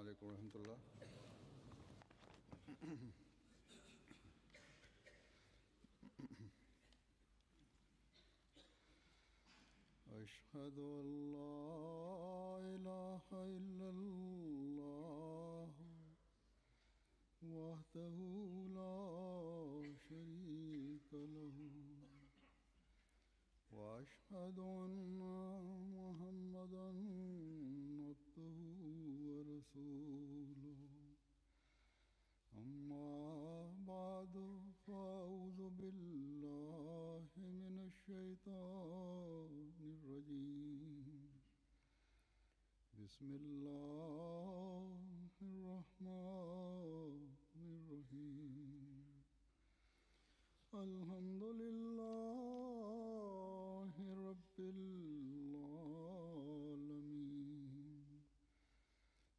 عليكم ورحمة الله. أشهد أن لا إله إلا الله وحده لا شريك له وأشهد أن محمدا عبده ورسوله أما بعد فأعوذ بالله من الشيطان الرجيم بسم الله الرحمن الرحيم الحمد لله رب العالمين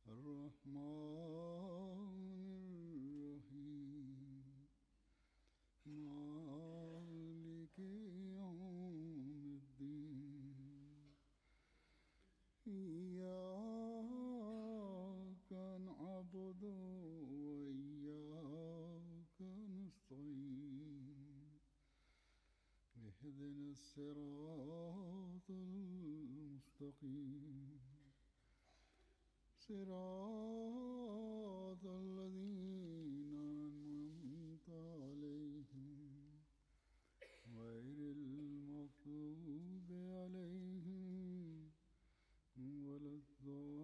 الرحمن الرحيم مالك يوم الدين إياك نعبد وإياك نستعين اهدنا الصراط المستقيم صراط الذين أنعمت عليهم غير المغضوب عليهم ولا الضالين.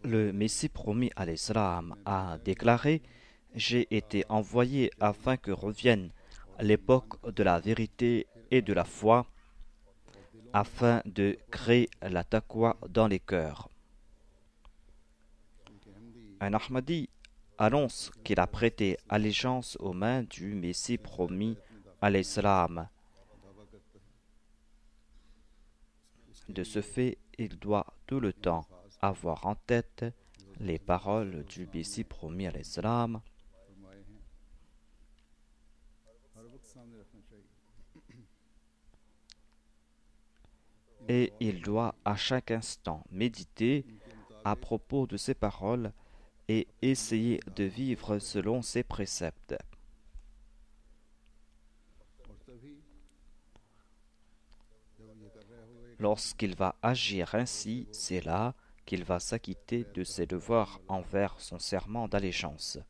Le Messie promis à l'Islam a déclaré: J'ai été envoyé afin que revienne l'époque de la vérité et de la foi, afin de créer la taqwa dans les cœurs. Un Ahmadi annonce qu'il a prêté allégeance aux mains du Messie promis à l'Islam. De ce fait, il doit tout le temps avoir en tête les paroles du Messie promis à l'Islam et il doit à chaque instant méditer à propos de ces paroles et essayer de vivre selon ses préceptes. Lorsqu'il va agir ainsi, c'est là qu'il va s'acquitter de ses devoirs envers son serment d'allégeance.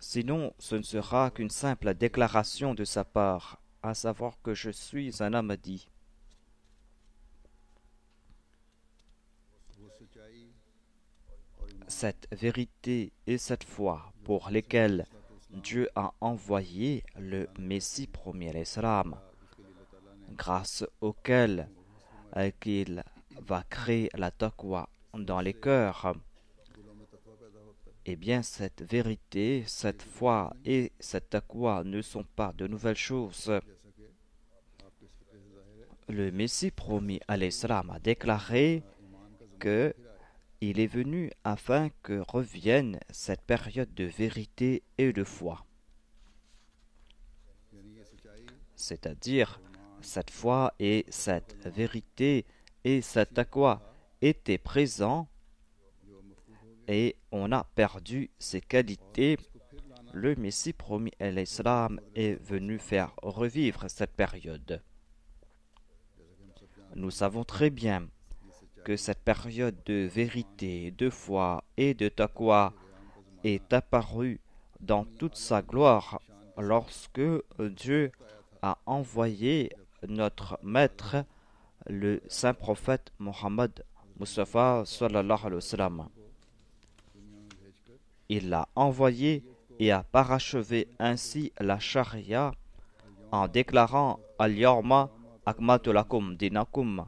Sinon, ce ne sera qu'une simple déclaration de sa part, à savoir que je suis un Ahmadi. Cette vérité et cette foi pour lesquelles Dieu a envoyé le Messie promis à l'Islam, grâce auquel qu'il va créer la taqwa dans les cœurs, eh bien cette vérité, cette foi et cette taqwa ne sont pas de nouvelles choses. Le Messie promis à l'Islam a déclaré que il est venu afin que revienne cette période de vérité et de foi. C'est-à-dire, cette foi et cette vérité et cette taqwa étaient présents et on a perdu ces qualités. Le Messie promis à l'Islam est venu faire revivre cette période. Nous savons très bien que cette période de vérité, de foi et de taqwa est apparue dans toute sa gloire lorsque Dieu a envoyé notre maître, le saint prophète Mohammed Mustafa sallallahu alayhi wa sallam. Il l'a envoyé et a parachevé ainsi la charia en déclarant Al-Yawma akmaltu lakum dinakum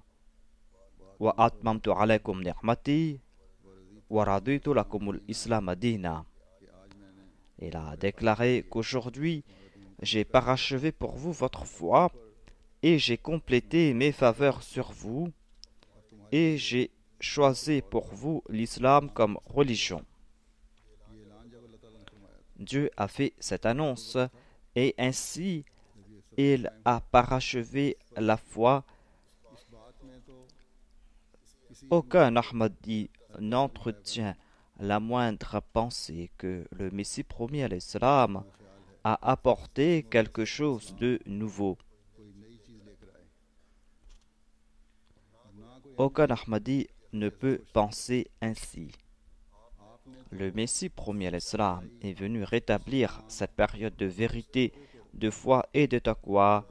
wa atmamtu alaykum ni'mati wa raditu lakumul islam dina. Il a déclaré qu'aujourd'hui j'ai parachevé pour vous votre foi et j'ai complété mes faveurs sur vous et j'ai choisi pour vous l'islam comme religion. Dieu a fait cette annonce et ainsi il a parachevé la foi. Aucun Ahmadi n'entretient la moindre pensée que le Messie promis à l'Islam a apporté quelque chose de nouveau. Aucun Ahmadi ne peut penser ainsi. Le Messie promis à l'Islam est venu rétablir cette période de vérité, de foi et de taqwa,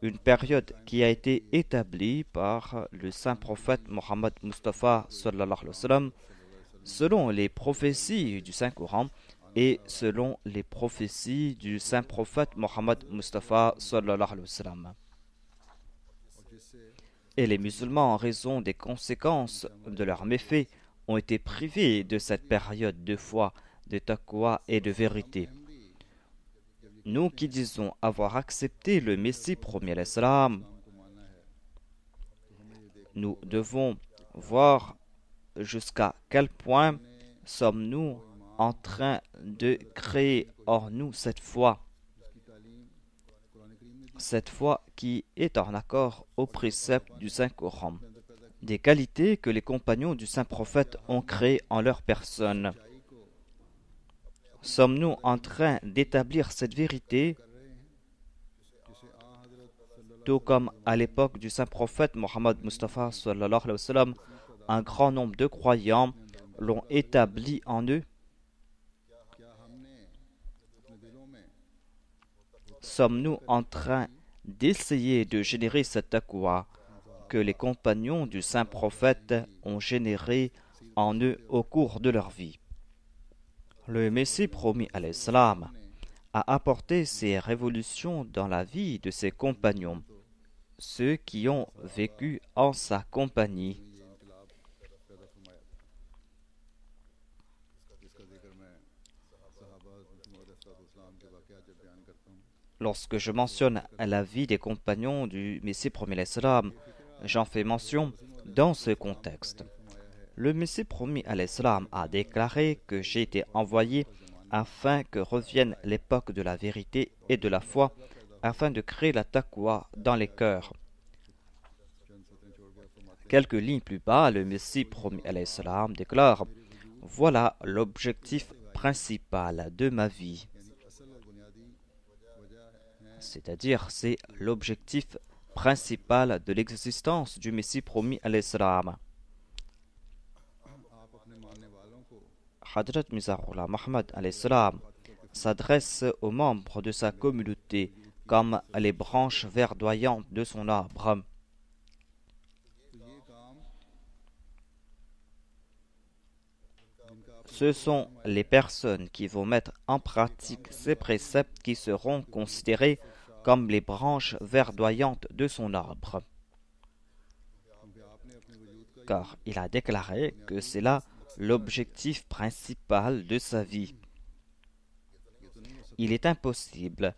une période qui a été établie par le saint prophète Mohammed Mustafa sallallahu alayhi wa sallam, selon les prophéties du Saint-Coran et selon les prophéties du saint prophète Mohammed Mustafa sallallahu alayhi wa sallam. Et les musulmans, en raison des conséquences de leurs méfaits, ont été privés de cette période de foi, de taqwa et de vérité. Nous qui disons avoir accepté le Messie promis à l'Islam, nous devons voir jusqu'à quel point sommes-nous en train de créer en nous cette foi qui est en accord aux préceptes du Saint-Coran, des qualités que les compagnons du Saint-Prophète ont créées en leur personne. Sommes-nous en train d'établir cette vérité, tout comme à l'époque du Saint-Prophète Mohammed Mustafa sallallahu alayhi wa sallam, un grand nombre de croyants l'ont établi en eux? Sommes-nous en train d'essayer de générer cette taqwa que les compagnons du Saint-Prophète ont généré en eux au cours de leur vie? Le Messie promis à l'Islam a apporté ces révolutions dans la vie de ses compagnons, ceux qui ont vécu en sa compagnie. Lorsque je mentionne la vie des compagnons du Messie promis à l'Islam, j'en fais mention dans ce contexte. Le Messie promis à l'Islam a déclaré que j'ai été envoyé afin que revienne l'époque de la vérité et de la foi, afin de créer la taqwa dans les cœurs. Quelques lignes plus bas, le Messie promis à l'Islam déclare: voilà l'objectif principal de ma vie. C'est-à-dire, c'est l'objectif principal de l'existence du Messie promis à l'Islam. Hadrat Mizarullah Muhammad s'adresse aux membres de sa communauté comme les branches verdoyantes de son arbre. Ce sont les personnes qui vont mettre en pratique ces préceptes qui seront considérés comme les branches verdoyantes de son arbre. Car il a déclaré que c'est là l'objectif principal de sa vie. Il est impossible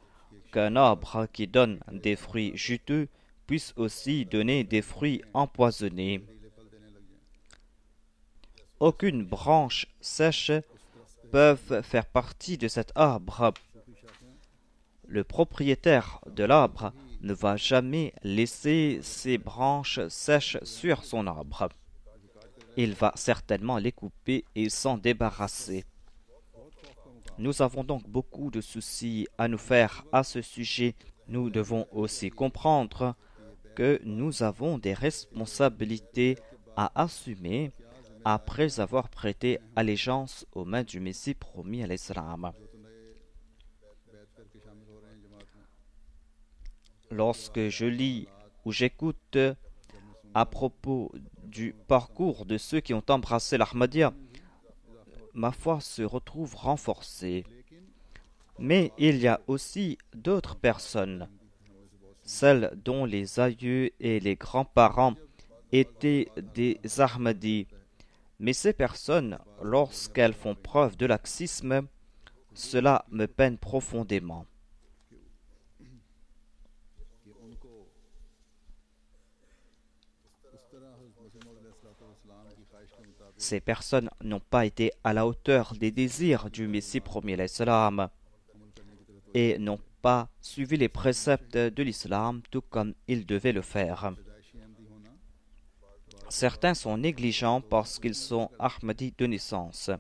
qu'un arbre qui donne des fruits juteux puisse aussi donner des fruits empoisonnés. Aucune branche sèche peut faire partie de cet arbre. Le propriétaire de l'arbre ne va jamais laisser ses branches sèches sur son arbre. Il va certainement les couper et s'en débarrasser. Nous avons donc beaucoup de soucis à nous faire à ce sujet. Nous devons aussi comprendre que nous avons des responsabilités à assumer après avoir prêté allégeance aux mains du Messie promis à l'Islam. Lorsque je lis ou j'écoute à propos du parcours de ceux qui ont embrassé l'Ahmadiyya, ma foi se retrouve renforcée. Mais il y a aussi d'autres personnes, celles dont les aïeux et les grands-parents étaient des Ahmadis. Mais ces personnes, lorsqu'elles font preuve de laxisme, cela me peine profondément. Ces personnes n'ont pas été à la hauteur des désirs du Messie premier l'Islam et n'ont pas suivi les préceptes de l'Islam tout comme ils devaient le faire. Certains sont négligents parce qu'ils sont Ahmadis de naissance.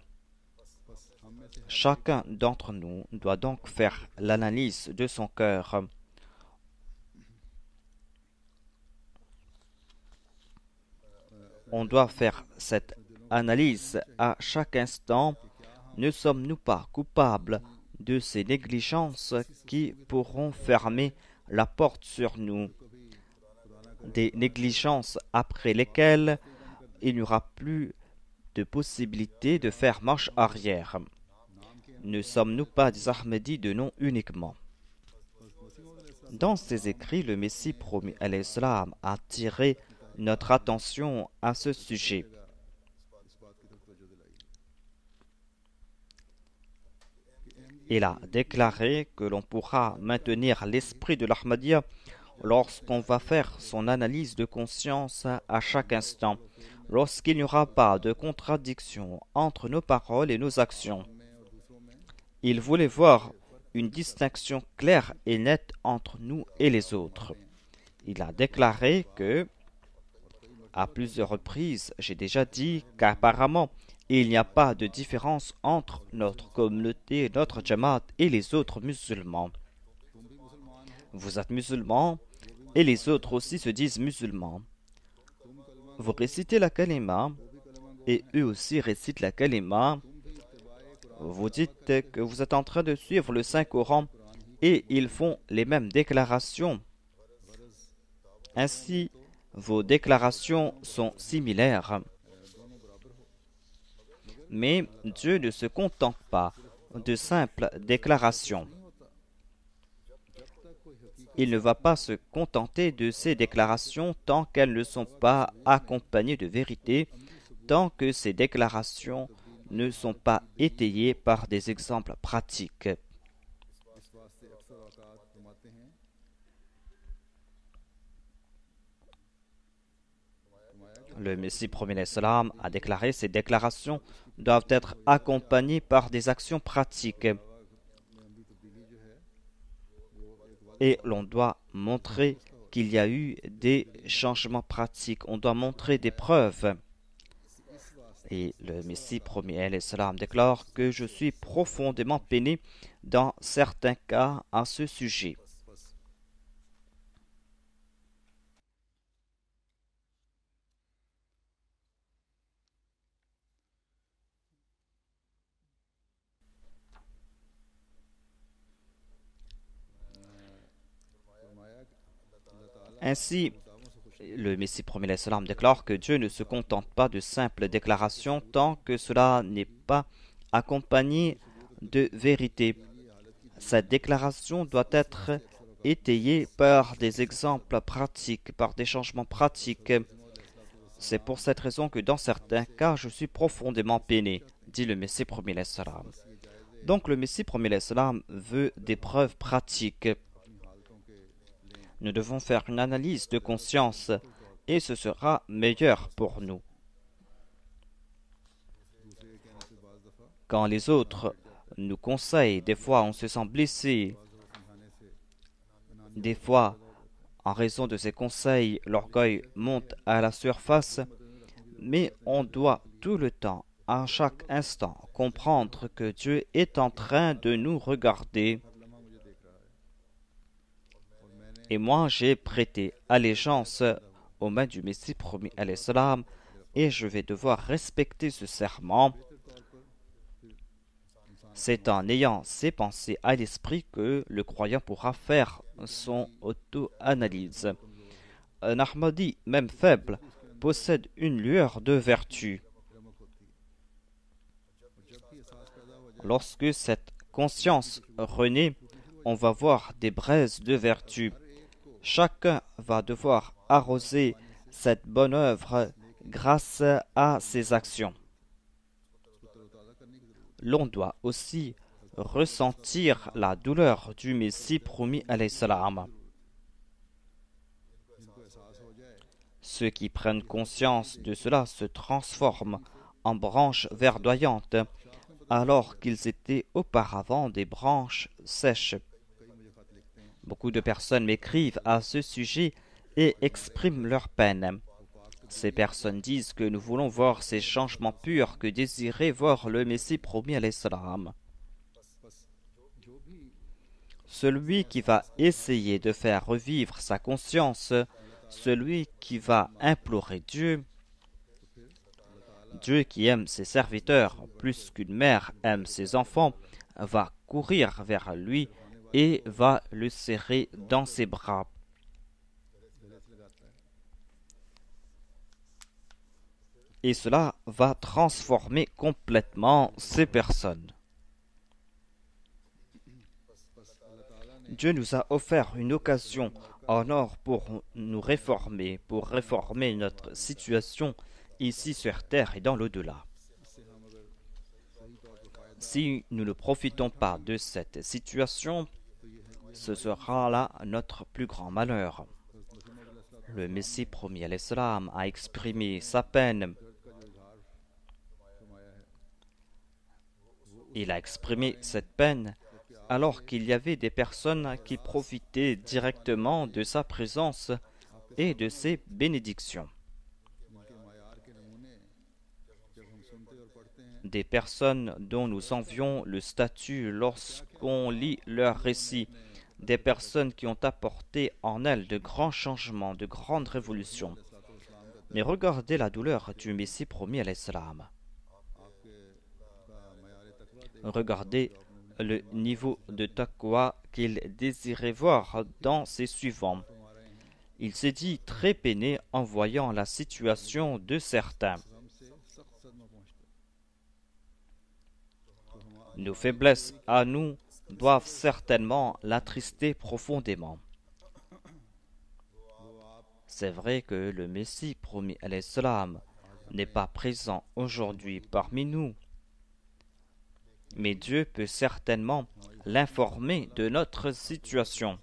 Chacun d'entre nous doit donc faire l'analyse de son cœur. On doit faire cette analyse à chaque instant. Ne sommes-nous pas coupables de ces négligences qui pourront fermer la porte sur nous? Des négligences après lesquelles il n'y aura plus de possibilité de faire marche arrière. Ne sommes-nous pas des Ahmadis de nom uniquement? Dans ses écrits, le Messie promis à l'Islam a attiré notre attention à ce sujet. Il a déclaré que l'on pourra maintenir l'esprit de l'Ahmadiyya lorsqu'on va faire son analyse de conscience à chaque instant, lorsqu'il n'y aura pas de contradiction entre nos paroles et nos actions. Il voulait voir une distinction claire et nette entre nous et les autres. Il a déclaré que, à plusieurs reprises, j'ai déjà dit qu'apparemment, il n'y a pas de différence entre notre communauté, notre Jamaat et les autres musulmans. Vous êtes musulmans et les autres aussi se disent musulmans. Vous récitez la kalima et eux aussi récitent la kalima. Vous dites que vous êtes en train de suivre le Saint-Coran et ils font les mêmes déclarations. Ainsi, vos déclarations sont similaires. Mais Dieu ne se contente pas de simples déclarations. Il ne va pas se contenter de ces déclarations tant qu'elles ne sont pas accompagnées de vérité, tant que ces déclarations ne sont pas étayées par des exemples pratiques. Le Messie premier l'Islam a déclaré ces déclarations doivent être accompagnées par des actions pratiques. Et l'on doit montrer qu'il y a eu des changements pratiques. On doit montrer des preuves. Et le Messie premier l'Islam déclare que je suis profondément peiné dans certains cas à ce sujet. Ainsi, le Messie premier l'Islam déclare que Dieu ne se contente pas de simples déclarations tant que cela n'est pas accompagné de vérité. Cette déclaration doit être étayée par des exemples pratiques, par des changements pratiques. C'est pour cette raison que dans certains cas, je suis profondément peiné, dit le Messie premier l'Islam. Donc le Messie premier l'Islam veut des preuves pratiques. Nous devons faire une analyse de conscience et ce sera meilleur pour nous. Quand les autres nous conseillent, des fois on se sent blessé, des fois en raison de ces conseils, l'orgueil monte à la surface, mais on doit tout le temps, à chaque instant, comprendre que Dieu est en train de nous regarder. Et moi, j'ai prêté allégeance aux mains du Messie promis à l'Islam et je vais devoir respecter ce serment. C'est en ayant ces pensées à l'esprit que le croyant pourra faire son auto-analyse. Un Ahmadi, même faible, possède une lueur de vertu. Lorsque cette conscience renaît, on va voir des braises de vertu. Chacun va devoir arroser cette bonne œuvre grâce à ses actions. L'on doit aussi ressentir la douleur du Messie promis à l'Islam. ceux qui prennent conscience de cela se transforment en branches verdoyantes, alors qu'ils étaient auparavant des branches sèches. Beaucoup de personnes m'écrivent à ce sujet et expriment leur peine. Ces personnes disent que nous voulons voir ces changements purs que désirait voir le Messie promis à l'Islam. Celui qui va essayer de faire revivre sa conscience, celui qui va implorer Dieu, Dieu qui aime ses serviteurs plus qu'une mère aime ses enfants, va courir vers lui et va le serrer dans ses bras. Et cela va transformer complètement ces personnes. Dieu nous a offert une occasion en or pour nous réformer, pour réformer notre situation ici sur terre et dans l'au-delà. Si nous ne profitons pas de cette situation, ce sera là notre plus grand malheur. Le Messie promis à l'Islam a exprimé sa peine. Il a exprimé cette peine alors qu'il y avait des personnes qui profitaient directement de sa présence et de ses bénédictions. Des personnes dont nous envions le statut lorsqu'on lit leurs récits, des personnes qui ont apporté en elles de grands changements, de grandes révolutions. Mais regardez la douleur du Messie promis à l'Islam. Regardez le niveau de taqwa qu'il désirait voir dans ses suivants. Il s'est dit très peiné en voyant la situation de certains. Nos faiblesses à nous doivent certainement l'attrister profondément. C'est vrai que le Messie promis à l'Islam n'est pas présent aujourd'hui parmi nous, mais Dieu peut certainement l'informer de notre situation.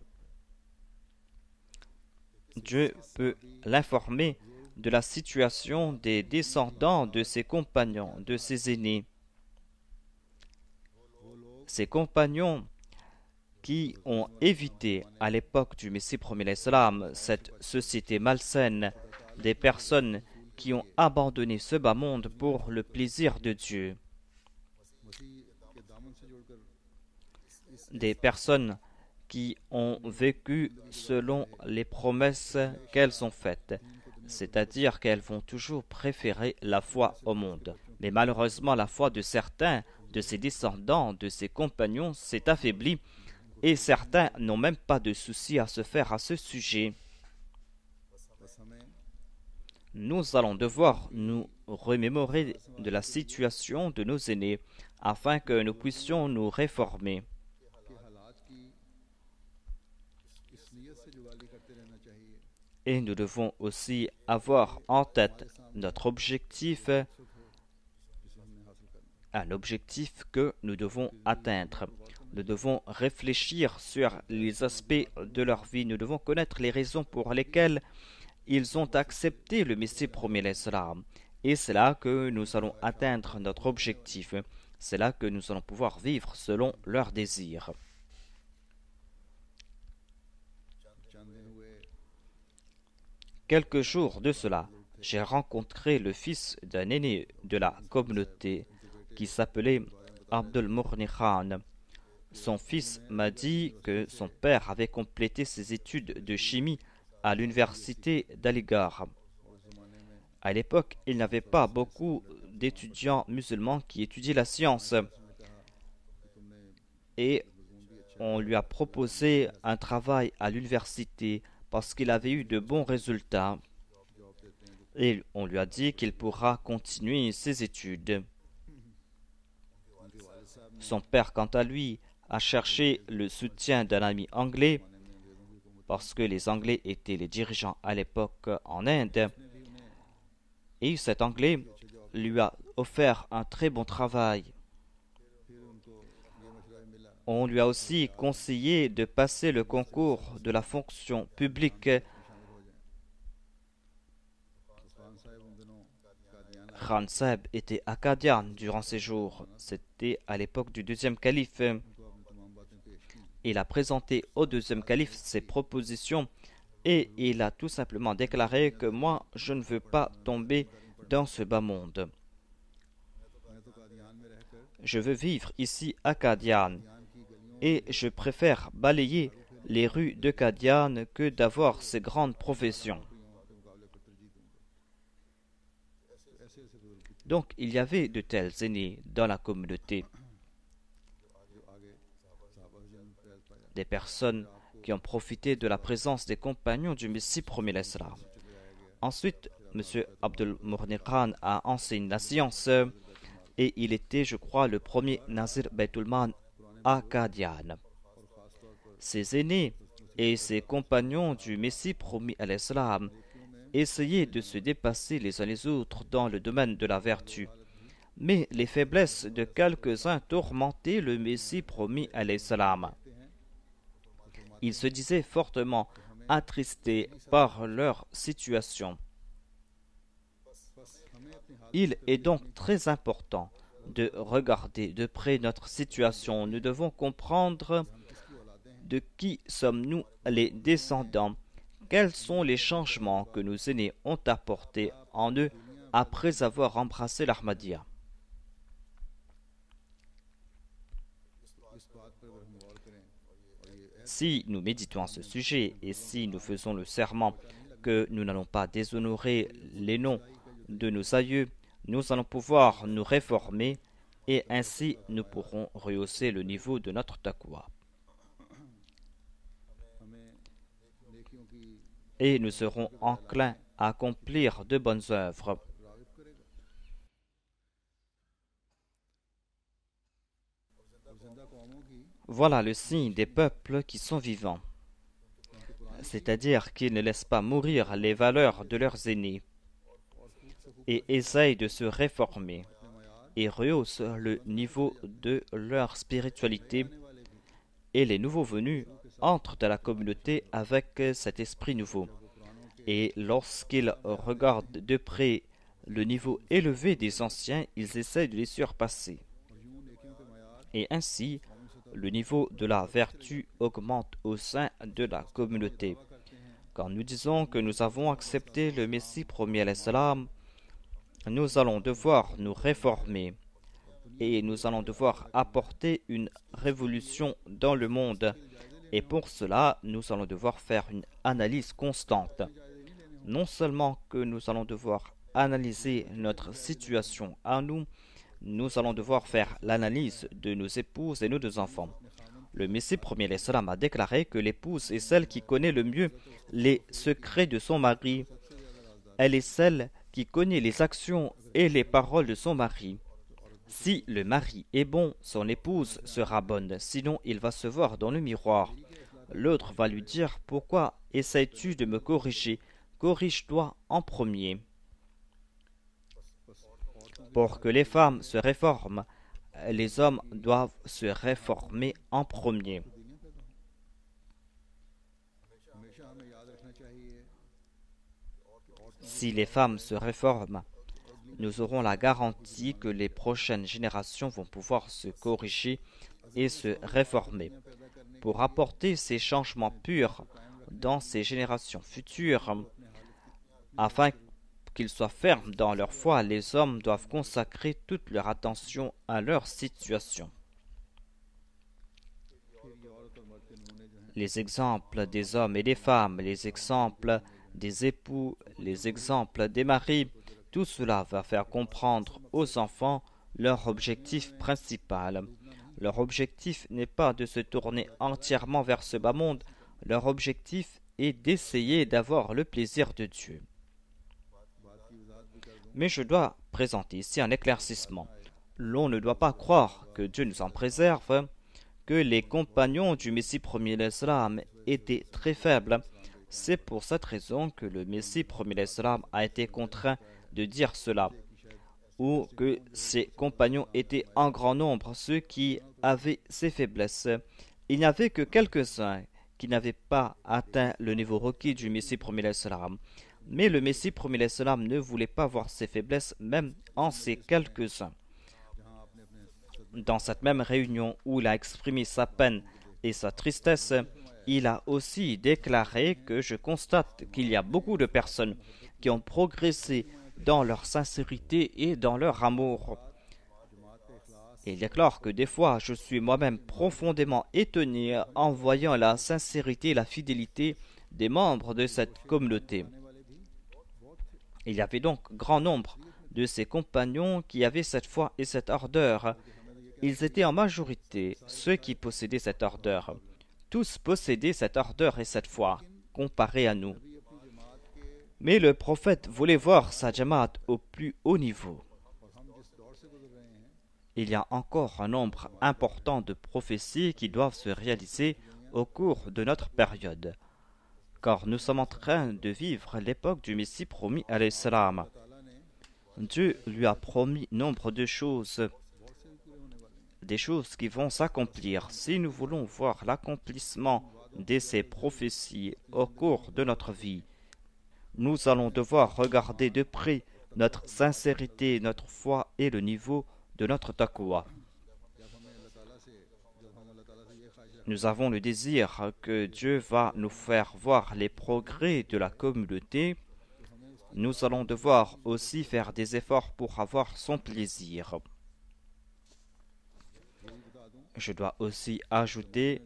Dieu peut l'informer de la situation des descendants de ses compagnons, de ses aînés. Ces compagnons qui ont évité à l'époque du Messie promis à l'Islam cette société malsaine, des personnes qui ont abandonné ce bas monde pour le plaisir de Dieu. Des personnes qui ont vécu selon les promesses qu'elles ont faites, c'est-à-dire qu'elles vont toujours préférer la foi au monde. Mais malheureusement, la foi de certains de ses descendants, de ses compagnons, s'est affaiblie et certains n'ont même pas de souci à se faire à ce sujet. Nous allons devoir nous remémorer de la situation de nos aînés afin que nous puissions nous réformer. Et nous devons aussi avoir en tête notre objectif, un objectif que nous devons atteindre. Nous devons réfléchir sur les aspects de leur vie. Nous devons connaître les raisons pour lesquelles ils ont accepté le Messie promis à l'Islam. Et c'est là que nous allons atteindre notre objectif. C'est là que nous allons pouvoir vivre selon leurs désirs. Quelques jours de cela, j'ai rencontré le fils d'un aîné de la communauté qui s'appelait Abdul Mourni Khan. Son fils m'a dit que son père avait complété ses études de chimie à l'université d'Aligarh. À l'époque, il n'y avait pas beaucoup d'étudiants musulmans qui étudiaient la science. Et on lui a proposé un travail à l'université parce qu'il avait eu de bons résultats. Et on lui a dit qu'il pourra continuer ses études. Son père, quant à lui, a cherché le soutien d'un ami anglais, parce que les Anglais étaient les dirigeants à l'époque en Inde. Et cet Anglais lui a offert un très bon travail. On lui a aussi conseillé de passer le concours de la fonction publique Khan Sahib était à Qadian durant ses jours. C'était à l'époque du deuxième calife. Il a présenté au deuxième calife ses propositions et il a tout simplement déclaré que moi, je ne veux pas tomber dans ce bas monde. Je veux vivre ici à Qadian et je préfère balayer les rues de Qadian que d'avoir ces grandes professions. Donc, il y avait de tels aînés dans la communauté. Des personnes qui ont profité de la présence des compagnons du Messie premier l'Islam. Ensuite, M. Abdul Mourni Khan a enseigné la science et il était, je crois, le premier Nazir Baitulman à Qadian. Ses aînés et ses compagnons du Messie promis à l'Islam essayaient de se dépasser les uns les autres dans le domaine de la vertu. Mais les faiblesses de quelques-uns tourmentaient le Messie promis à l'Islam. Ils se disaient fortement attristés par leur situation. Il est donc très important de regarder de près notre situation. Nous devons comprendre de qui sommes-nous les descendants. Quels sont les changements que nos aînés ont apportés en eux après avoir embrassé l'Ahmadiyya? Si nous méditons à ce sujet et si nous faisons le serment que nous n'allons pas déshonorer les noms de nos aïeux, nous allons pouvoir nous réformer et ainsi nous pourrons rehausser le niveau de notre taqwa. Et nous serons enclins à accomplir de bonnes œuvres. Voilà le signe des peuples qui sont vivants, c'est-à-dire qu'ils ne laissent pas mourir les valeurs de leurs aînés et essayent de se réformer et rehaussent le niveau de leur spiritualité, et les nouveaux venus entrent dans la communauté avec cet esprit nouveau. Et lorsqu'ils regardent de près le niveau élevé des anciens, ils essayent de les surpasser. Et ainsi, le niveau de la vertu augmente au sein de la communauté. Quand nous disons que nous avons accepté le Messie premier à l'Islam, nous allons devoir nous réformer et nous allons devoir apporter une révolution dans le monde. Et pour cela, nous allons devoir faire une analyse constante. Non seulement que nous allons devoir analyser notre situation à nous, nous allons devoir faire l'analyse de nos épouses et nos deux enfants. Le Messie premier l'Islam a déclaré que l'épouse est celle qui connaît le mieux les secrets de son mari. Elle est celle qui connaît les actions et les paroles de son mari. Si le mari est bon, son épouse sera bonne, sinon il va se voir dans le miroir. L'autre va lui dire « Pourquoi essaies-tu de me corriger? Corrige-toi en premier. » Pour que les femmes se réforment, les hommes doivent se réformer en premier. Si les femmes se réforment, nous aurons la garantie que les prochaines générations vont pouvoir se corriger et se réformer. Pour apporter ces changements purs dans ces générations futures, afin qu'ils soient fermes dans leur foi, les hommes doivent consacrer toute leur attention à leur situation. Les exemples des hommes et des femmes, les exemples des époux, les exemples des maris, tout cela va faire comprendre aux enfants leur objectif principal. Leur objectif n'est pas de se tourner entièrement vers ce bas monde, leur objectif est d'essayer d'avoir le plaisir de Dieu. Mais je dois présenter ici un éclaircissement. L'on ne doit pas croire, que Dieu nous en préserve, que les compagnons du Messie premier l'Islam étaient très faibles. C'est pour cette raison que le Messie premier l'Islam a été contraint de dire cela, ou que ses compagnons étaient en grand nombre ceux qui avaient ces faiblesses. Il n'y avait que quelques-uns qui n'avaient pas atteint le niveau requis du Messie premier l'Islam. Mais le Messie premier l'Islam ne voulait pas voir ses faiblesses, même en ces quelques-uns. Dans cette même réunion où il a exprimé sa peine et sa tristesse, il a aussi déclaré que je constate qu'il y a beaucoup de personnes qui ont progressé dans leur sincérité et dans leur amour. Et il déclare que des fois, je suis moi-même profondément étonné en voyant la sincérité et la fidélité des membres de cette communauté. Il y avait donc grand nombre de ses compagnons qui avaient cette foi et cette ardeur. Ils étaient en majorité ceux qui possédaient cette ardeur. Tous possédaient cette ardeur et cette foi, comparés à nous. Mais le prophète voulait voir sa jamaat au plus haut niveau. Il y a encore un nombre important de prophéties qui doivent se réaliser au cours de notre période, car nous sommes en train de vivre l'époque du Messie promis à l'Islam. Dieu lui a promis nombre de choses, des choses qui vont s'accomplir. Si nous voulons voir l'accomplissement de ces prophéties au cours de notre vie, nous allons devoir regarder de près notre sincérité, notre foi et le niveau de notre taqwa. Nous avons le désir que Dieu va nous faire voir les progrès de la communauté. Nous allons devoir aussi faire des efforts pour avoir son plaisir. Je dois aussi ajouter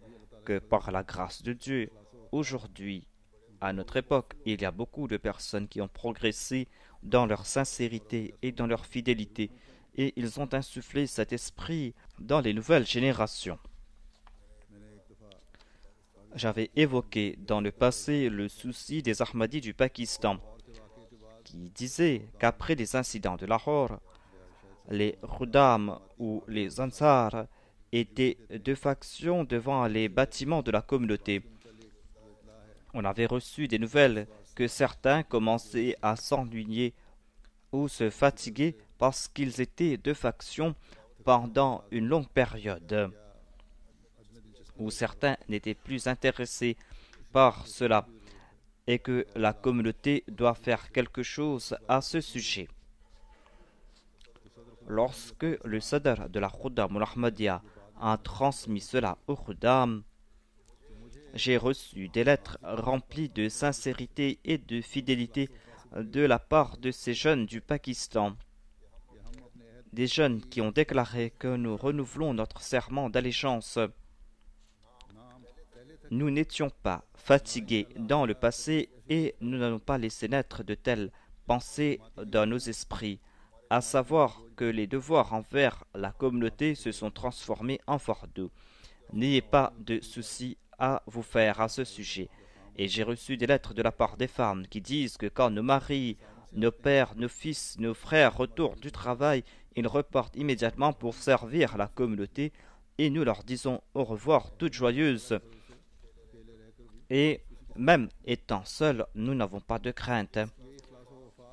que par la grâce de Dieu, aujourd'hui, à notre époque, il y a beaucoup de personnes qui ont progressé dans leur sincérité et dans leur fidélité, et ils ont insufflé cet esprit dans les nouvelles générations. J'avais évoqué dans le passé le souci des Ahmadis du Pakistan, qui disaient qu'après les incidents de Lahore, les Khuddam ou les Ansar étaient deux factions devant les bâtiments de la communauté. On avait reçu des nouvelles que certains commençaient à s'ennuyer ou se fatiguer parce qu'ils étaient deux factions pendant une longue période, où certains n'étaient plus intéressés par cela et que la communauté doit faire quelque chose à ce sujet. Lorsque le Sadr de la Khuddam al-Ahmadiyya a transmis cela au Khuddam, j'ai reçu des lettres remplies de sincérité et de fidélité de la part de ces jeunes du Pakistan. Des jeunes qui ont déclaré que nous renouvelons notre serment d'allégeance. Nous n'étions pas fatigués dans le passé et nous n'allons pas laisser naître de telles pensées dans nos esprits, à savoir que les devoirs envers la communauté se sont transformés en fardeau. N'ayez pas de soucis à vous faire à ce sujet. Et j'ai reçu des lettres de la part des femmes qui disent que quand nos maris, nos pères, nos fils, nos frères retournent du travail, ils repartent immédiatement pour servir la communauté et nous leur disons au revoir toutes joyeuses. Et même étant seuls, nous n'avons pas de crainte.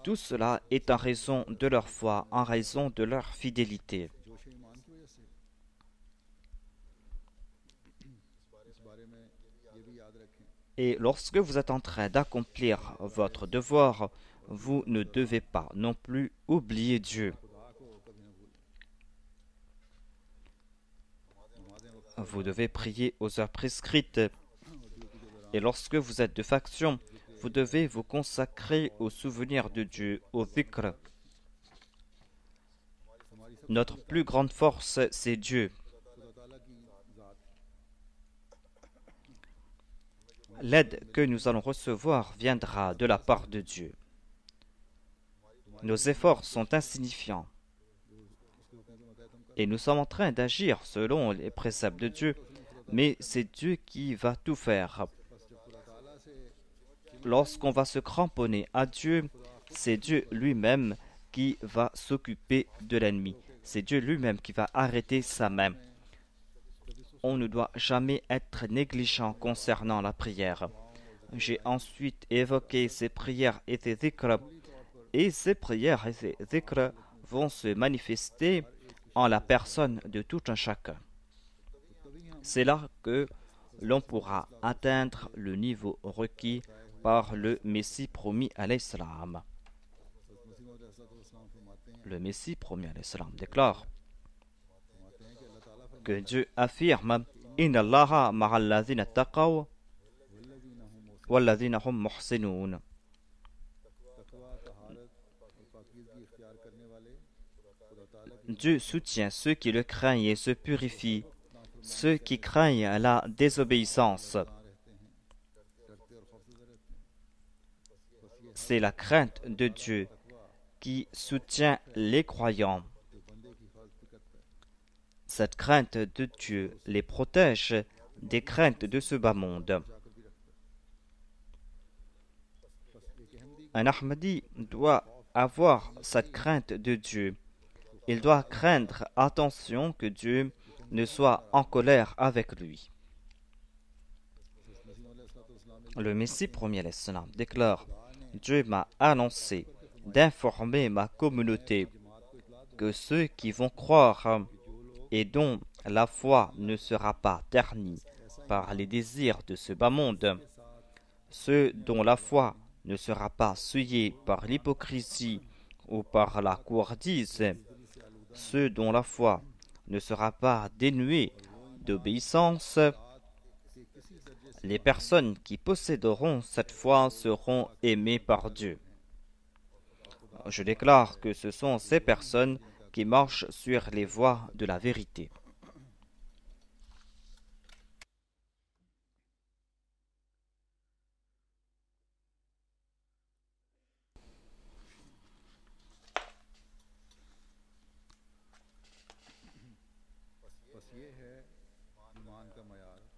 Tout cela est en raison de leur foi, en raison de leur fidélité. Et lorsque vous êtes en train d'accomplir votre devoir, vous ne devez pas non plus oublier Dieu. Vous devez prier aux heures prescrites. Et lorsque vous êtes de faction, vous devez vous consacrer au souvenir de Dieu, au dhikr. Notre plus grande force, c'est Dieu. L'aide que nous allons recevoir viendra de la part de Dieu. Nos efforts sont insignifiants. Et nous sommes en train d'agir selon les préceptes de Dieu, mais c'est Dieu qui va tout faire. Lorsqu'on va se cramponner à Dieu, c'est Dieu lui-même qui va s'occuper de l'ennemi. C'est Dieu lui-même qui va arrêter sa main. On ne doit jamais être négligent concernant la prière. J'ai ensuite évoqué ces prières et ces dhikr, et ces prières et ces dhikr vont se manifester en la personne de tout un chacun. C'est là que l'on pourra atteindre le niveau requis par le Messie promis alayhi salam. Le Messie promis alayhi salam déclare que Dieu affirme Inna Allaha ma'al ladhina taqaw wal ladhina hum muhsinun. Dieu soutient ceux qui le craignent et se purifient, ceux qui craignent la désobéissance. C'est la crainte de Dieu qui soutient les croyants. Cette crainte de Dieu les protège des craintes de ce bas monde. Un Ahmadi doit avoir cette crainte de Dieu. Il doit craindre, attention, que Dieu ne soit en colère avec lui. Le Messie premier déclare Dieu m'a annoncé d'informer ma communauté que ceux qui vont croire et dont la foi ne sera pas ternie par les désirs de ce bas monde, ceux dont la foi ne sera pas souillée par l'hypocrisie ou par la couardise, ceux dont la foi ne sera pas dénuée d'obéissance, les personnes qui posséderont cette foi seront aimées par Dieu. Je déclare que ce sont ces personnes qui marchent sur les voies de la vérité.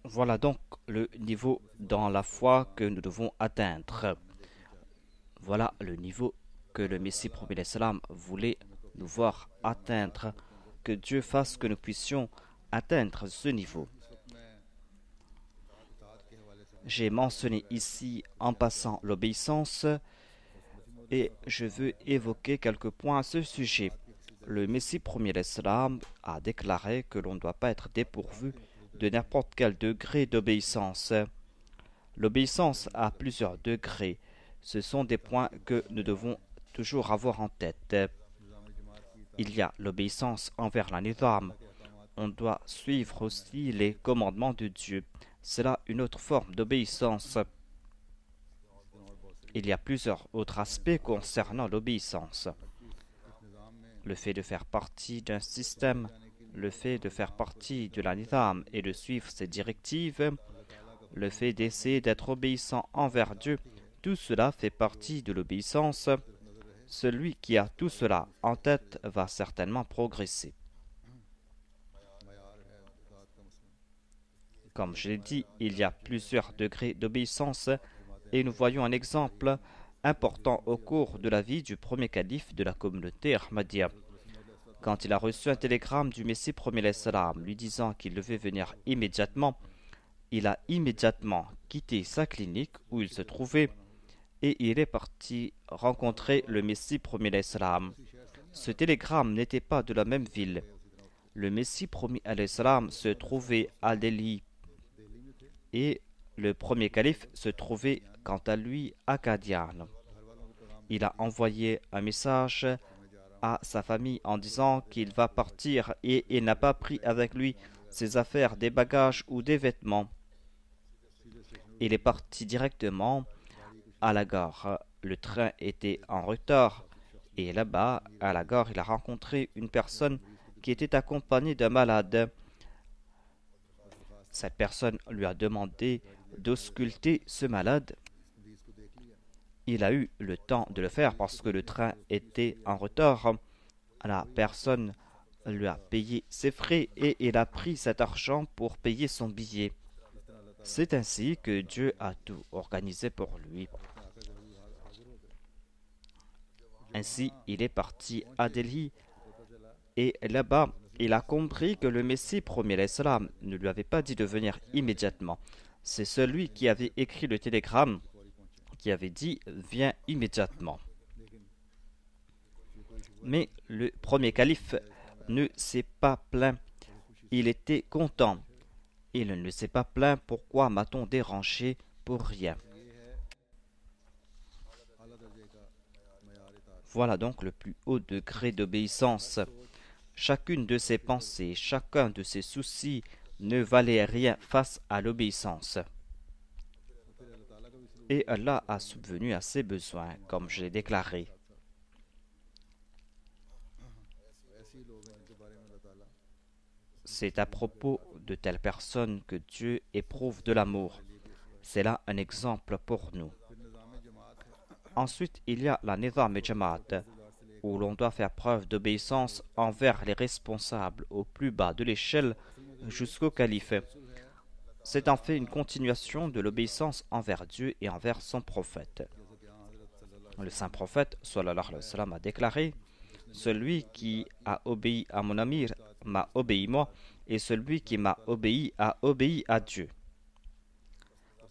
Voilà donc le niveau dans la foi que nous devons atteindre. Voilà le niveau que le Messie promis salam voulait nous voir atteindre, que Dieu fasse que nous puissions atteindre ce niveau. J'ai mentionné ici en passant l'obéissance et je veux évoquer quelques points à ce sujet. Le Messie promis salam a déclaré que l'on ne doit pas être dépourvu de n'importe quel degré d'obéissance. L'obéissance a plusieurs degrés. Ce sont des points que nous devons toujours avoir en tête. Il y a l'obéissance envers la nizam. On doit suivre aussi les commandements de Dieu. C'est là une autre forme d'obéissance. Il y a plusieurs autres aspects concernant l'obéissance. Le fait de faire partie d'un système, le fait de faire partie de la nizam et de suivre ses directives, le fait d'essayer d'être obéissant envers Dieu, tout cela fait partie de l'obéissance. Celui qui a tout cela en tête va certainement progresser. Comme je l'ai dit, il y a plusieurs degrés d'obéissance et nous voyons un exemple important au cours de la vie du premier calife de la communauté Ahmadiyya. Quand il a reçu un télégramme du Messie premier salam lui disant qu'il devait venir immédiatement, il a immédiatement quitté sa clinique où il se trouvait et il est parti rencontrer le Messie premier salam. Ce télégramme n'était pas de la même ville. Le Messie premier salam se trouvait à Delhi et le premier calife se trouvait quant à lui à Qadian. Il a envoyé un message à sa famille en disant qu'il va partir et il n'a pas pris avec lui ses affaires, des bagages ou des vêtements. Il est parti directement à la gare. Le train était en retard et là-bas, à la gare, il a rencontré une personne qui était accompagnée d'un malade. Cette personne lui a demandé d'ausculter ce malade. Il a eu le temps de le faire parce que le train était en retard. La personne lui a payé ses frais et il a pris cet argent pour payer son billet. C'est ainsi que Dieu a tout organisé pour lui. Ainsi, il est parti à Delhi et là-bas, il a compris que le Messie premier salam ne lui avait pas dit de venir immédiatement. C'est celui qui avait écrit le télégramme qui avait dit « Viens immédiatement ». Mais le premier calife ne s'est pas plaint. Il était content. Il ne s'est pas plaint « Pourquoi m'a-t-on dérangé pour rien ?» Voilà donc le plus haut degré d'obéissance. Chacune de ses pensées, chacun de ses soucis ne valait rien face à l'obéissance. Et Allah a subvenu à ses besoins, comme je l'ai déclaré. C'est à propos de telles personnes que Dieu éprouve de l'amour. C'est là un exemple pour nous. Ensuite, il y a la Nizam et Jamaat, où l'on doit faire preuve d'obéissance envers les responsables au plus bas de l'échelle jusqu'au calife. C'est en fait une continuation de l'obéissance envers Dieu et envers son prophète. Le saint prophète, sallallahu alayhi wa sallam, a déclaré: celui qui a obéi à mon amir m'a obéi moi, et celui qui m'a obéi a obéi à Dieu.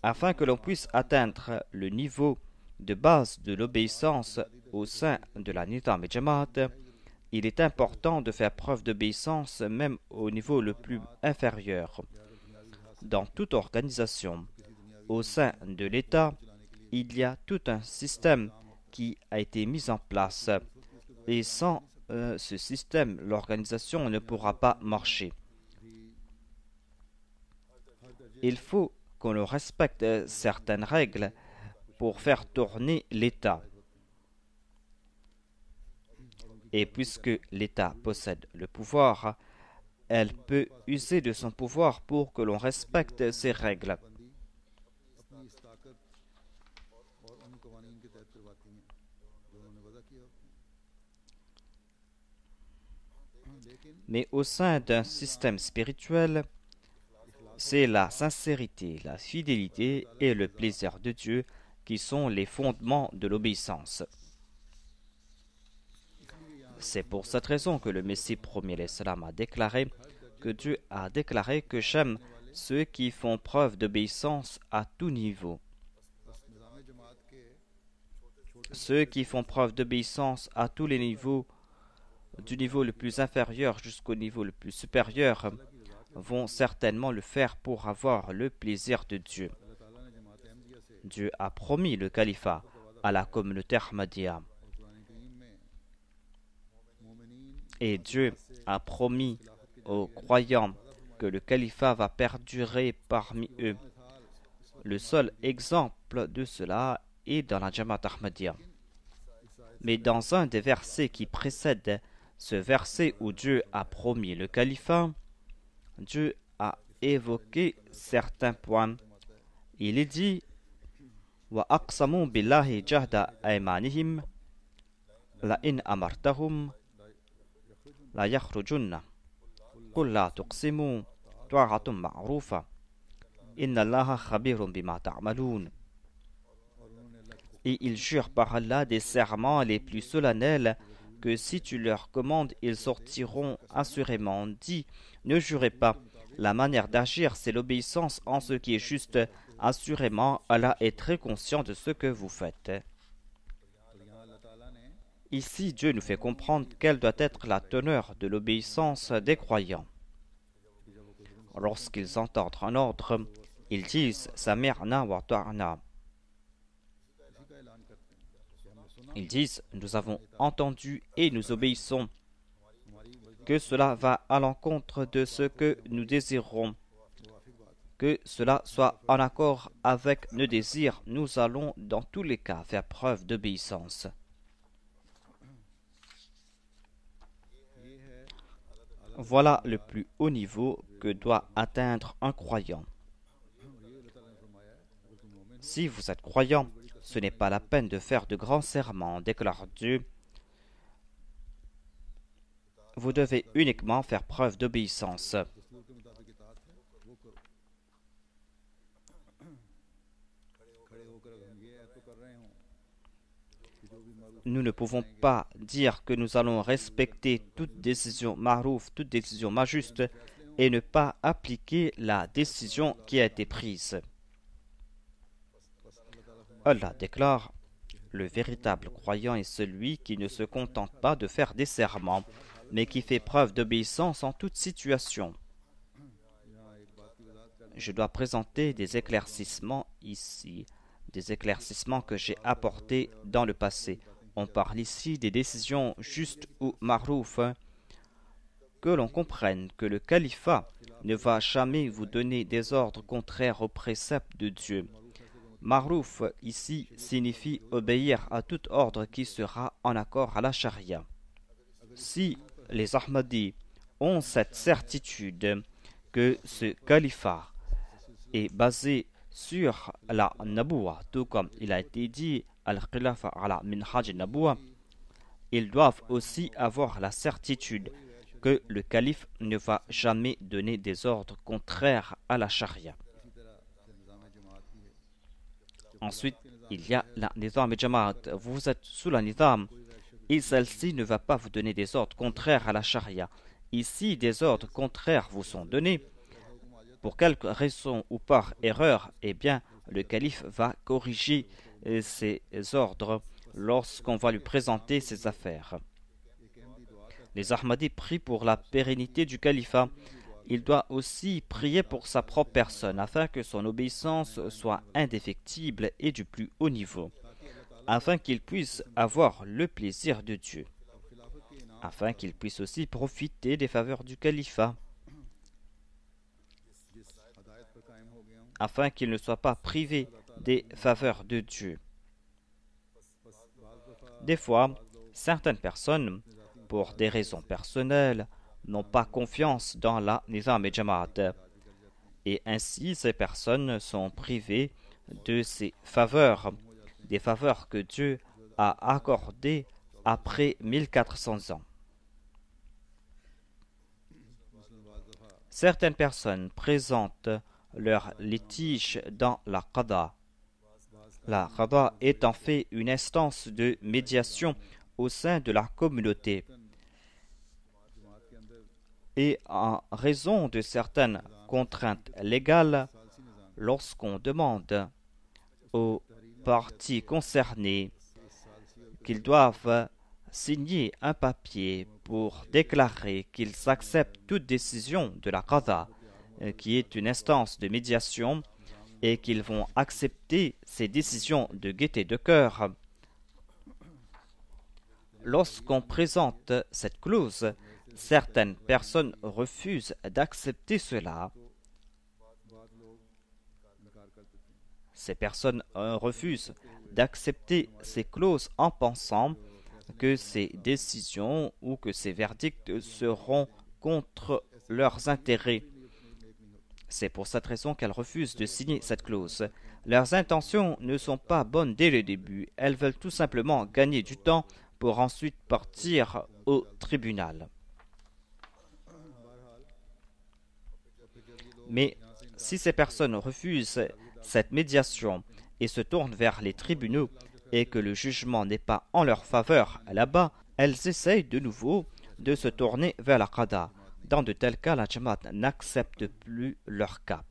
Afin que l'on puisse atteindre le niveau de base de l'obéissance au sein de la Nizam et Jamaat, il est important de faire preuve d'obéissance même au niveau le plus inférieur. Dans toute organisation, au sein de l'État, il y a tout un système qui a été mis en place, et sans ce système, l'organisation ne pourra pas marcher. Il faut qu'on respecte certaines règles pour faire tourner l'État. Et puisque l'État possède le pouvoir, elle peut user de son pouvoir pour que l'on respecte ces règles. Mais au sein d'un système spirituel, c'est la sincérité, la fidélité et le plaisir de Dieu qui sont les fondements de l'obéissance. C'est pour cette raison que le Messie premier l'Islam a déclaré que Dieu a déclaré que j'aime ceux qui font preuve d'obéissance à tout niveau. Ceux qui font preuve d'obéissance à tous les niveaux, du niveau le plus inférieur jusqu'au niveau le plus supérieur, vont certainement le faire pour avoir le plaisir de Dieu. Dieu a promis le califat à la communauté Ahmadiyya. Et Dieu a promis aux croyants que le califat va perdurer parmi eux. Le seul exemple de cela est dans la Jamaat Ahmadiyya. Mais dans un des versets qui précèdent ce verset où Dieu a promis le califat, Dieu a évoqué certains points. Il est dit: Wa aqsamu billahi jahda aymanihim la in amartahum la yakhrujunna qul la tuqsimu ta'atun ma'rufa inna allaha khabirun bima ta'malun. Et ils jurent par Allah des serments les plus solennels que si tu leur commandes, ils sortiront assurément. Dis, ne jurez pas. La manière d'agir, c'est l'obéissance en ce qui est juste. Assurément, Allah est très conscient de ce que vous faites. Ici, Dieu nous fait comprendre quelle doit être la teneur de l'obéissance des croyants. Lorsqu'ils entendent un ordre, ils disent « Sami'na wa ta'na ». Ils disent « Nous avons entendu et nous obéissons ». Que cela va à l'encontre de ce que nous désirons. Que cela soit en accord avec nos désirs, nous allons dans tous les cas faire preuve d'obéissance. Voilà le plus haut niveau que doit atteindre un croyant. Si vous êtes croyant, ce n'est pas la peine de faire de grands serments, déclare Dieu. Vous devez uniquement faire preuve d'obéissance. Nous ne pouvons pas dire que nous allons respecter toute décision marouf, toute décision majuste, et ne pas appliquer la décision qui a été prise. Allah déclare: le véritable croyant est celui qui ne se contente pas de faire des serments, mais qui fait preuve d'obéissance en toute situation. Je dois présenter des éclaircissements ici, des éclaircissements que j'ai apportés dans le passé. On parle ici des décisions justes ou marouf. Que l'on comprenne que le califat ne va jamais vous donner des ordres contraires aux préceptes de Dieu. Marouf ici signifie obéir à tout ordre qui sera en accord à la charia. Si les Ahmadis ont cette certitude que ce califat est basé sur la Naboua, tout comme il a été dit al-Khilafa ala minhaj Naboua, ils doivent aussi avoir la certitude que le calife ne va jamais donner des ordres contraires à la charia. Ensuite, il y a la Nizam et Jamaat. Vous êtes sous la Nizam et celle-ci ne va pas vous donner des ordres contraires à la charia. Ici, des ordres contraires vous sont donnés. Pour quelque raison ou par erreur, eh bien, le calife va corriger ces ordres lorsqu'on va lui présenter ses affaires. Les Ahmadis prient pour la pérennité du califat. Il doit aussi prier pour sa propre personne afin que son obéissance soit indéfectible et du plus haut niveau, afin qu'il puisse avoir le plaisir de Dieu, afin qu'il puisse aussi profiter des faveurs du califat, afin qu'il ne soit pas privé des faveurs de Dieu. Des fois, certaines personnes, pour des raisons personnelles, n'ont pas confiance dans la Nizam et Jamaat. Et ainsi, ces personnes sont privées de ces faveurs, des faveurs que Dieu a accordées après 1400 ans. Certaines personnes présentent leur litige dans la Qada. La Qada est en fait une instance de médiation au sein de la communauté. Et en raison de certaines contraintes légales, lorsqu'on demande aux parties concernées qu'ils doivent signer un papier pour déclarer qu'ils acceptent toute décision de la Qada, qui est une instance de médiation, et qu'ils vont accepter ces décisions de gaieté de cœur. Lorsqu'on présente cette clause, certaines personnes refusent d'accepter cela. Ces personnes refusent d'accepter ces clauses en pensant que ces décisions ou que ces verdicts seront contre leurs intérêts. C'est pour cette raison qu'elles refusent de signer cette clause. Leurs intentions ne sont pas bonnes dès le début. Elles veulent tout simplement gagner du temps pour ensuite partir au tribunal. Mais si ces personnes refusent cette médiation et se tournent vers les tribunaux et que le jugement n'est pas en leur faveur là-bas, elles essayent de nouveau de se tourner vers la Qada. Dans de tels cas, la Jamaat n'accepte plus leur cas,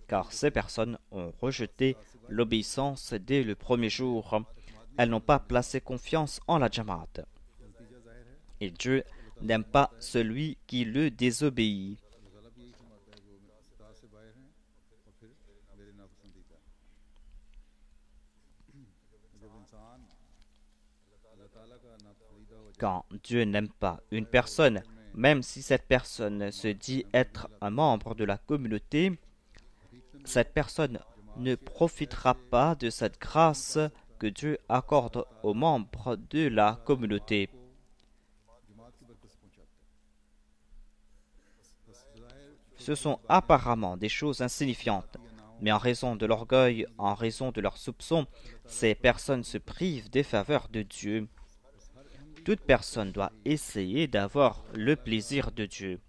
car ces personnes ont rejeté l'obéissance dès le premier jour. Elles n'ont pas placé confiance en la Jamaat. Et Dieu n'aime pas celui qui le désobéit. Quand Dieu n'aime pas une personne, même si cette personne se dit être un membre de la communauté, cette personne ne profitera pas de cette grâce que Dieu accorde aux membres de la communauté. Ce sont apparemment des choses insignifiantes, mais en raison de l'orgueil, en raison de leurs soupçons, ces personnes se privent des faveurs de Dieu. Toute personne doit essayer d'avoir le plaisir de Dieu,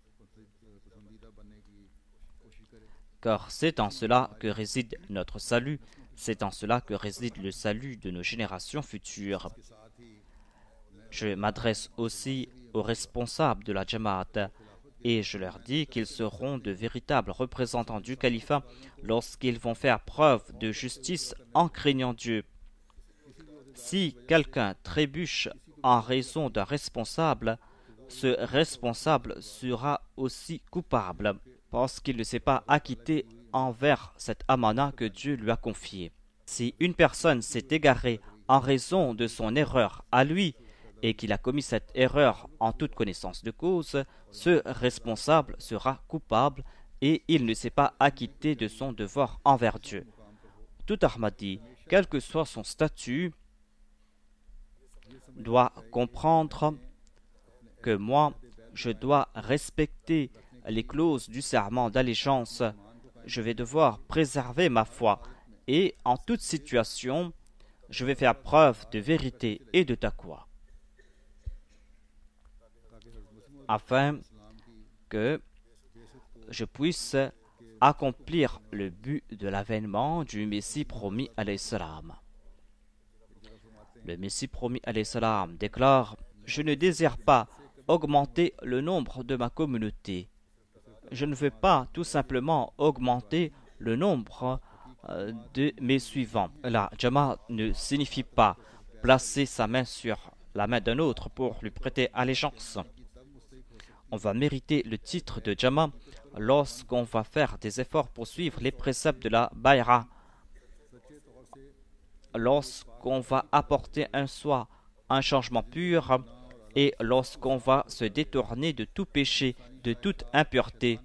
car c'est en cela que réside notre salut, c'est en cela que réside le salut de nos générations futures. Je m'adresse aussi aux responsables de la Jamaat et je leur dis qu'ils seront de véritables représentants du califat lorsqu'ils vont faire preuve de justice en craignant Dieu. Si quelqu'un trébuche en raison d'un responsable, ce responsable sera aussi coupable parce qu'il ne s'est pas acquitté envers cette amana que Dieu lui a confiée. Si une personne s'est égarée en raison de son erreur à lui et qu'il a commis cette erreur en toute connaissance de cause, ce responsable sera coupable et il ne s'est pas acquitté de son devoir envers Dieu. Tout Ahmadi, quel que soit son statut, doit comprendre que moi, je dois respecter les clauses du serment d'allégeance. Je vais devoir préserver ma foi et en toute situation, je vais faire preuve de vérité et de taqwa afin que je puisse accomplir le but de l'avènement du Messie promis alayhi salam. Le Messie promis alayhi salam déclare: je ne désire pas augmenter le nombre de ma communauté. Je ne veux pas tout simplement augmenter le nombre de mes suivants. La Jama'a ne signifie pas placer sa main sur la main d'un autre pour lui prêter allégeance. On va mériter le titre de Jama'a lorsqu'on va faire des efforts pour suivre les préceptes de la Bayra, lorsqu'on va apporter un soi, un changement pur, et lorsqu'on va se détourner de tout péché, de toute impureté,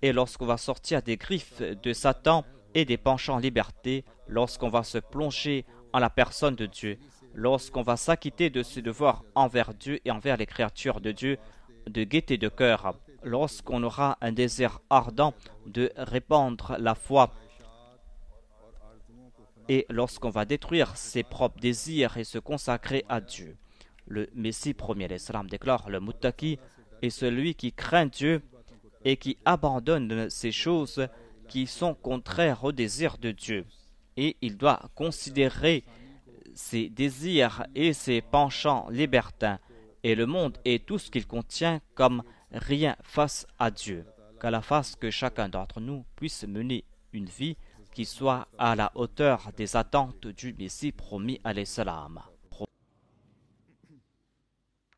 et lorsqu'on va sortir des griffes de Satan et des penchants liberté, lorsqu'on va se plonger en la personne de Dieu, lorsqu'on va s'acquitter de ses devoirs envers Dieu et envers les créatures de Dieu, de gaieté de cœur, lorsqu'on aura un désir ardent de répandre la foi, et lorsqu'on va détruire ses propres désirs et se consacrer à Dieu. Le Messie premier l'Islam déclare: le muttaqi est celui qui craint Dieu et qui abandonne ces choses qui sont contraires au désir de Dieu. Et il doit considérer ses désirs et ses penchants libertins et le monde et tout ce qu'il contient comme rien face à Dieu. Qu'Allah fasse que chacun d'entre nous puisse mener une vie qui soit à la hauteur des attentes du Messie promis alayhi salam.